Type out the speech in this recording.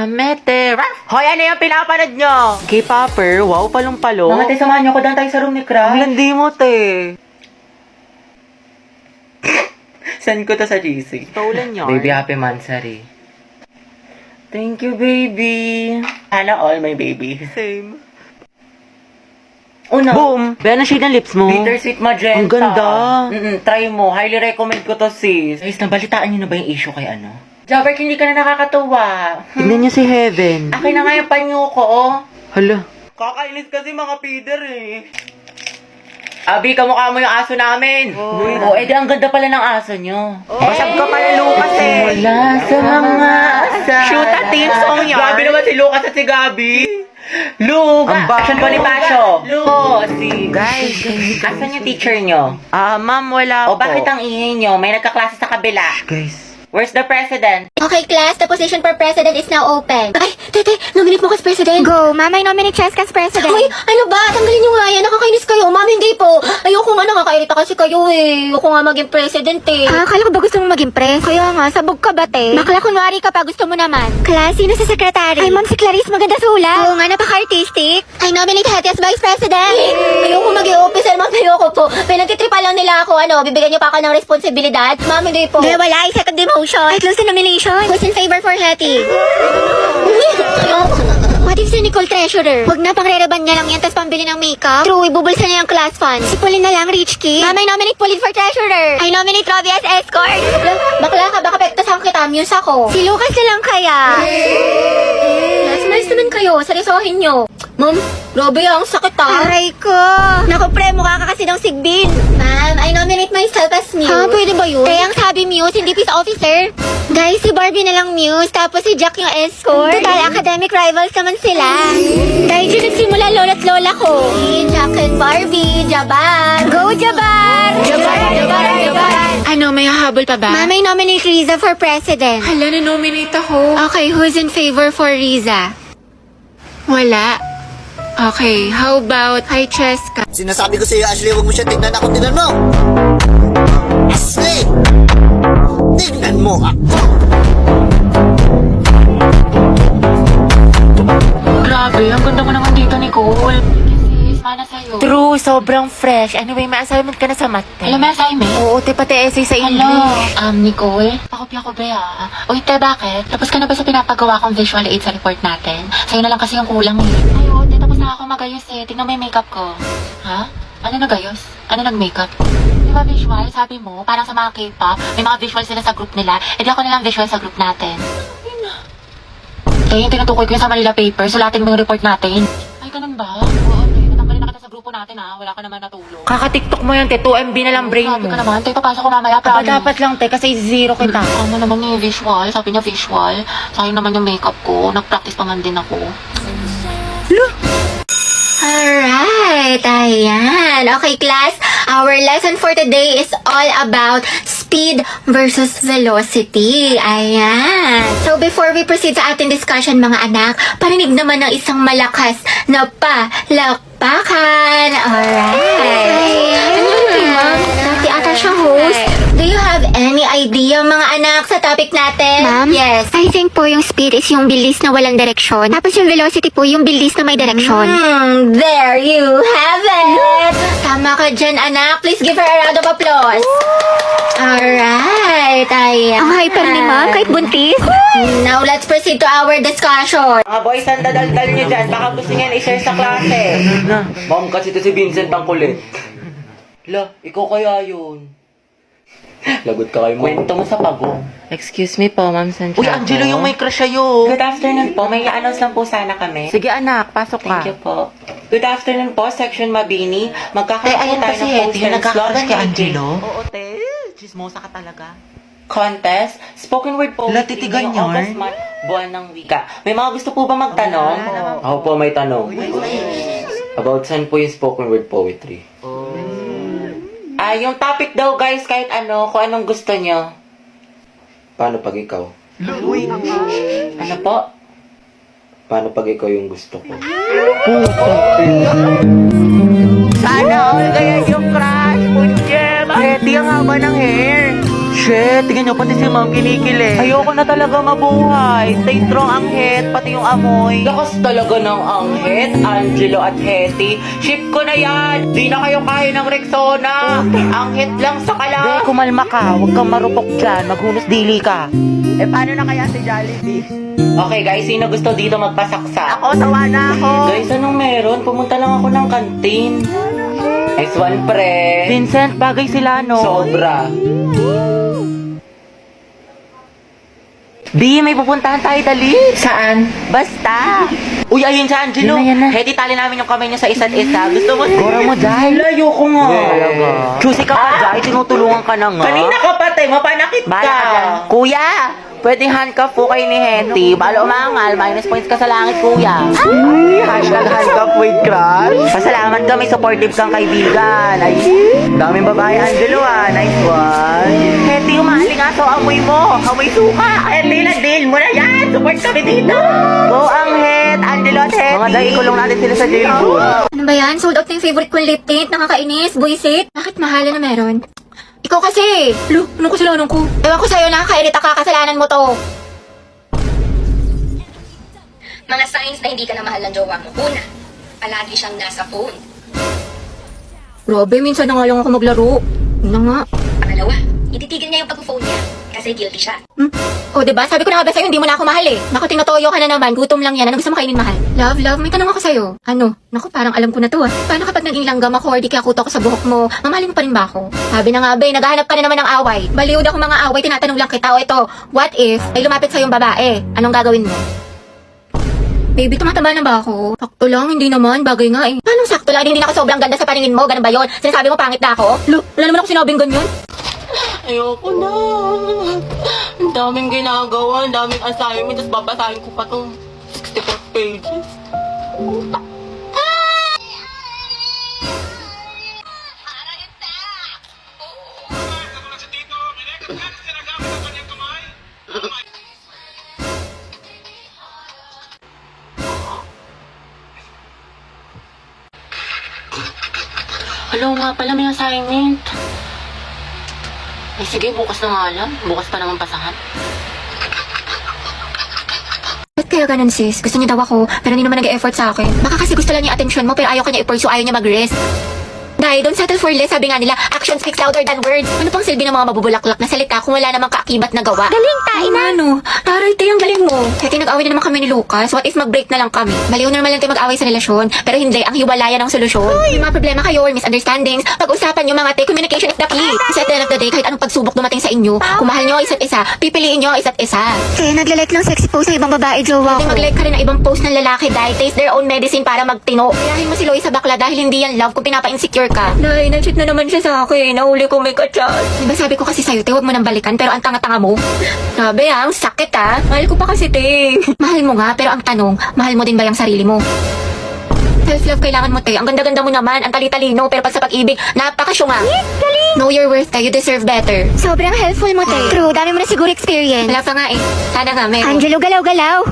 Mete. Hoy, ano yung pinapanood nyo? K-popper, wow, palong-palo. Mga te, samahan niyo ko doon tayo sa room ni Crush. Ang landi mo, te. Send ko to sa GC. Stolen yun. Baby, happy mansari. Thank you, baby. Sana all, my baby. Same. Una, Boom! Be, ano shade ng lips mo? Bittersweet Magenta. Ang ganda. Try mo. Highly recommend ko to, sis. Guys, nabalitaan niyo na ba yung issue kay ano? Jabber, hindi ka na nakakatuwa. Tignan niyo si Heaven. Akin na nga yung panyo ko, oh. Hala. Kakainis kasi mga feeder eh. Abi, kamukha mo yung aso namin. Oh, edi ang ganda pala ng aso nyo. Basag ka pala, Lucas eh. Wala sa mga asal. Shoot at team song yan. Gabi naman si Lucas at si Gabi. Luga. Ang ba- Asan ba ni Pasyo? Si... Guys. Asan yung teacher nyo? Ma'am, wala O po. bakit ang ingay nyo? May nagkaklase sa kabila. Guys. Where's the president? Okay, class, the position for president is now open. Ay, tete, nominate mo as president. Go, mama, I nominate Cheska as president. Uy, ano ba? Tanggalin nyo nga yan. Nakakainis kayo. Ma'am, hindi po. Ayoko nga, nakakairita kasi kayo eh. Ayoko nga maging president eh. Akala ko ba gusto mong maging pres? Kaya nga, sabog ka ba, te? Bakla, kunwari ka pa, gusto mo naman. Class, sino sa secretary? Ay, ma'am, si Clarice, maganda sulat. Oo nga, napaka-artistic. I nominate Hattie as vice president. Ayoko maging officer, ma'am, ayoko po. Pinagtitripa lang nila ako, bibigyan niyo pa ako ng responsibilidad. Ma'am, hindi po. Hindi, wala, second demotion. I close the nomination. Who's in favor for Hattie? What if si Nicole treasurer? Huwag na, pang-rereban niya lang yan, tapos pambili ng makeup. True, ibubulsa niya yung class fund. Si Pauline na lang, rich kid. Mama, I nominate Pauline for treasurer. I nominate Robbie as escort. Bakla ka, baka pektasan kita, muse ako. Si Lucas na lang kaya. Yes, nice naman kayo, seryosohin nyo. Ma'am, grabe ang sakit ah. Aray ko. Naku pre, mukha ka kasi ng sigbin. Ma'am, I nominate myself as muse. Ha, pwede ba yun? Kaya ang sabi muse, hindi peace officer. Guys, si Barbie na lang muse, tapos si Jack yung escort. Total academic rivals naman sila. Dahil dyan nagsimula lola't lola ko. Si Jack and Barbie, Jabar. Go Jabar! Jabar! Ano, may hahabol pa ba? Ma'am, I nominate Riza for president. Hala, na-nominate ako. Okay, who's in favor for Riza? Wala. Okay, how about kay Cheska? Sinasabi ko sa'yo, Ashley, huwag mo siya tignan ako, tignan mo! Ashley! Tignan mo ako! Grabe, ang ganda mo naman dito, Nicole. Sis, mana sa'yo. True, sobrang fresh. Anyway, may assignment ka na sa math. Alam mo, assignment? Oo, te, pati essay sa Hello, English. Nicole? Pakopya ko ba Uy, te, bakit? Tapos ka na ba sa pinapagawa kong visual aid sa report natin? Sa'yo na lang kasi yung kulang eh. Ay, oo, te, tapos na ako magayos eh. Tingnan mo yung makeup ko. Ha? Ano nagayos? Ano nag-makeup? Di ba visual? Sabi mo, parang sa mga K-pop, may mga visual sila sa group nila. E di ako na lang visual sa group natin. Eh, yung tinutukoy ko yung sa Manila paper, sulatin mo yung report natin. Ay, ganun ba? Oo, te, natanggalin na kita sa grupo natin ha. Wala ka naman natulong. Kaka-tiktok mo yun, te. 2 MB na lang brain Sabi mo. ka naman, te, papasok ko mamaya. Aba, promise. dapat lang, te, kasi zero kita. Ano naman yung visual? Sabi niya visual. Sayang naman yung makeup ko. Nag-practice pa man din ako. Alright, ayan. Okay, class. Our lesson for today is all about speed versus velocity. Ayan. So, before we proceed sa ating discussion, mga anak, parinig naman ng isang malakas na palakpakan. Alright. Ano yun, ma'am? Dati ata siya host. Do you have any idea, mga anak, sa topic natin? Ma'am? Yes. I think po yung speed is yung bilis na walang direksyon. Tapos yung velocity po yung bilis na may direksyon. There you have it! Tama ka dyan, anak. Please give her a round of applause. Alright, ayan. Ang hyper ni ma'am, kahit buntis. Now, let's proceed to our discussion. Mga boys, ang dadaldal nyo dyan. Baka gusto niyan i-share sa klase. Ma'am, kasi ito si Vincent ang kulit. La, ikaw kaya yun. Lagot ka kayo mo. Kwento mo sa pagong. Excuse me po, Ma'am Santiago. Uy, Angelo, yung may crush sa'yo. Good afternoon po. May i-announce lang po sana kami. Sige anak, pasok ka. Thank you po. Good afternoon po, Section Mabini. Magkakaroon po ayan tayo kasi, ng yung poster nagkakrush kay slogan Angelo. meeting. Oo, te. Chismosa ka talaga. Contest, spoken word po. Latitigan ngayong yun. August month, buwan ng wika. May mga gusto po ba magtanong? Ako po may tanong. About saan po yung spoken word poetry? Yung topic daw guys, kahit ano, kung anong gusto nyo. Paano pag ikaw? Ano po? Paano pag ikaw yung gusto ko? Sana all kaya yung crush, Punjem. Ready ang haba ng hair. Shit, tingnan nyo, pati si ma'am kinikilig. Ayoko na talaga mabuhay. Stay strong ang head, pati yung amoy. Lakas talaga ng Anghet, Angelo at Hetty. Ship ko na yan. Di na kayo kaya ng Rexona. Anghet lang sa kala. Kumalma ka, huwag kang marupok dyan, maghunos dili ka. Eh, paano na kaya si Jollibee? Okay guys, sino gusto dito magpasaksa? Ako, sawa na ako. Guys, anong meron? Pumunta lang ako ng kantin. Nice one, pre. Vincent, bagay sila, no? Sobra. Di, may pupuntahan tayo, dali. Saan? Basta. Uy, ayun si Angelo. Yan na. Hetty, tali namin yung kamay niya sa isa't isa. Gusto mo? Gora mo, Jai. Layo ko nga. Talaga. Choosy ka pa, Jai. Tinutulungan ka na nga. Kanina ka patay, mapanakit Bala ka. ka dyan. Kuya, pwedeng handcuff po kayo ni Hetty. Balo umangal, minus points ka sa langit, kuya. Hashtag handcuff with crush. Pasalamat ka, may supportive kang kaibigan. Ay, daming babae, Angelo, ah. Nice one. Hetty, umalingaso, amoy mo. Amoy suka. Hetty, na-deal mo na yan. Support kami dito. Go, Anghet, Angelo at Hetty. Mga dahil kulong natin sila sa jailboot. Ano ba yan? Sold out na yung favorite kong lip tint. Nakakainis. Buisit. Bakit mahala na meron? Ikaw kasi! Lo, anong kasalanan ko? Ewan ko sa'yo, nakakainit ang kakasalanan mo to. Mga signs na hindi ka na mahal ng jowa mo. Una, palagi siyang nasa phone. Grabe, minsan na nga lang ako maglaro. Yun na nga. Pangalawa, ititigil niya yung pag-phone niya kasi guilty siya. O, diba? Sabi ko na nga ba sa'yo, hindi mo na ako mahal eh. Naku, tinutoyo ka na naman. Gutom lang yan. Ano gusto mo kainin, mahal? Love, may tanong ako sa'yo. Ano? Naku, parang alam ko na to ah. Paano kapag naging langgam ako or di kaya kuto ko sa buhok mo, mamahalin mo pa rin ba ako? Sabi na nga ba, naghahanap ka na naman ng away. Baliwd ako mga away, tinatanong lang kita. O ito, what if ay lumapit sa'yo yung babae? Anong gagawin mo? Baby, tumataba na ba ako? Sakto lang, hindi naman. Bagay nga eh. Anong sakto lang? Hindi na ako sobrang ganda sa paningin mo. Ganun ba yun? Sinasabi mo pangit na ako? Lo, wala naman ako sinabing ganyan. Ayoko na. Ang daming ginagawa, ang daming assignment, tapos babasahin ko pa tong 64 pages. Hello nga pala, may assignment. Eh sige, bukas na nga lang. Bukas pa naman pasahan. Ba't kaya ganun sis? Gusto niya daw ako, pero hindi naman nag-e-effort sa akin. Baka kasi gusto lang niya attention mo, pero ayaw kanya i-pursue, ayaw niya mag-rest. Dahil don't settle for less, sabi nga nila, action speaks louder than words. Ano pang silbi ng mga mabubulaklak na salita kung wala namang kaakibat na gawa? Galing, tain na! Ano? Taray, tayo, ang galing mo. Kaya tinag-away na naman kami ni Lucas, what if mag-break na lang kami? Baliw normal lang tayo mag-away sa relasyon, pero hindi, ang hiwalayan ang solusyon. May mga problema kayo or misunderstandings, pag-usapan nyo mga communication is the key. Kasi at the end of the day, kahit anong pagsubok dumating sa inyo, kung mahal nyo ang isa't isa, pipiliin nyo ang isa't isa. Kaya naglalike ng sexy post ng ibang babae, jowa ko. Mag-like ka rin ng ibang post ng lalaki dahil taste their own medicine para magtino. Kayahin mo si Loie sa bakla dahil hindi yan love kung pinapa-insecure ka. Nay, nag-cheat na naman siya sa akin. Nahuli ko may kachat. Diba sabi ko kasi sa'yo, te, huwag mo nang balikan pero ang tanga-tanga mo. Sabi ang sakit ah. Mahal ko pa kasi, te. Mahal mo nga, pero ang tanong, mahal mo din ba yung sarili mo? Self-love kailangan mo, te. Ang ganda-ganda mo naman, ang tali-talino, pero pag sa pag-ibig, napakasyunga. Yes, galing! Know your worth, te. You deserve better. Sobrang helpful mo, te. True, dami mo na siguro experience. Wala pa nga eh. Sana nga, meron. Angelo, galaw-galaw.